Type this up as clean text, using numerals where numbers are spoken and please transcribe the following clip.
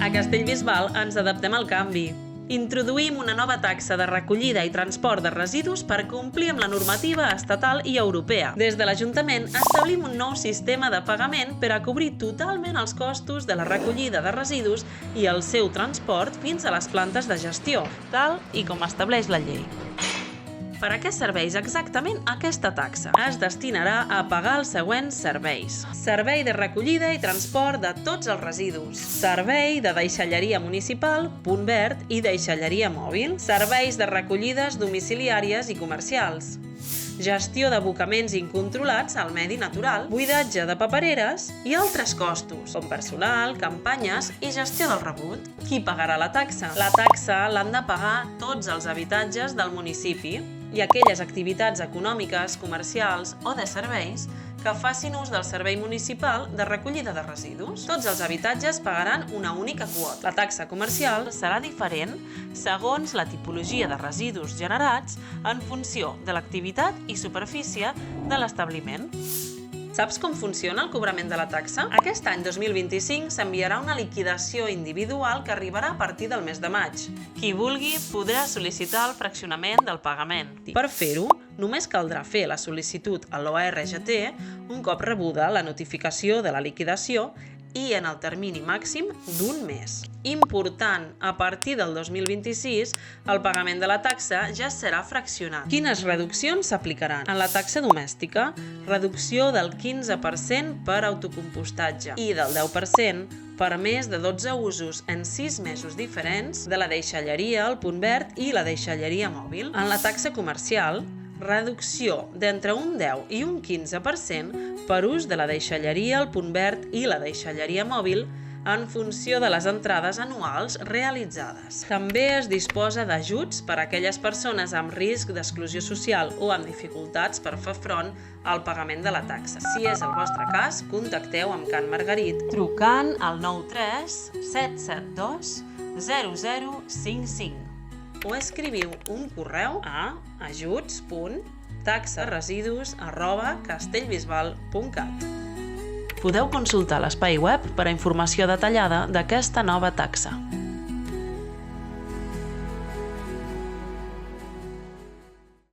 A Castellbisbal ens adaptem al canvi. Introduïm una nova taxa de recollida i transport de residus per complir amb la normativa estatal i europea. Des de l'Ajuntament establim un nou sistema de pagament per a cobrir totalment els costos de la recollida de residus i el seu transport fins a les plantes de gestió, tal i com estableix la llei. Per a què serveix exactament aquesta taxa? Es destinarà a pagar els següents serveis. Servei de recollida i transport de tots els residus. Servei de deixalleria municipal, punt verd i deixalleria mòbil. Serveis de recollides domiciliàries i comercials. Gestió d'abocaments incontrolats al medi natural, buidatge de papereres i altres costos, com personal, campanyes i gestió del rebut. Qui pagarà la taxa? La taxa l'han de pagar tots els habitatges del municipi i aquelles activitats econòmiques, comercials o de serveis que facin ús del servei municipal de recollida de residus. Tots els habitatges pagaran una única quota. La taxa comercial serà diferent segons la tipologia de residus generats en funció de l'activitat i superfície de l'establiment. Saps com funciona el cobrament de la taxa? Aquest any 2025 s'enviarà una liquidació individual que arribarà a partir del mes de maig. Qui vulgui podrà sol·licitar el fraccionament del pagament. Per fer-ho, només caldrà fer la sol·licitud a l'ORGT un cop rebuda la notificació de la liquidació i en el termini màxim d'un mes. Important, a partir del 2026, el pagament de la taxa ja serà fraccionat. Quines reduccions s'aplicaran? En la taxa domèstica, reducció del 15% per autocompostatge i del 10% per més de 12 usos en 6 mesos diferents de la deixalleria, el punt verd i la deixalleria mòbil. En la taxa comercial, reducció d'entre un 10 i un 15% per ús de la deixalleria, el punt verd i la deixalleria mòbil en funció de les entrades anuals realitzades. També es disposa d'ajuts per a aquelles persones amb risc d'exclusió social o amb dificultats per fer front al pagament de la taxa. Si és el vostre cas, contacteu amb Can Margarit trucant al 93 772 0055 o escriviu un correu a ajuts.taxaresidus@castellbisbal.cat. Podeu consultar l'espai web per a informació detallada d'aquesta nova taxa.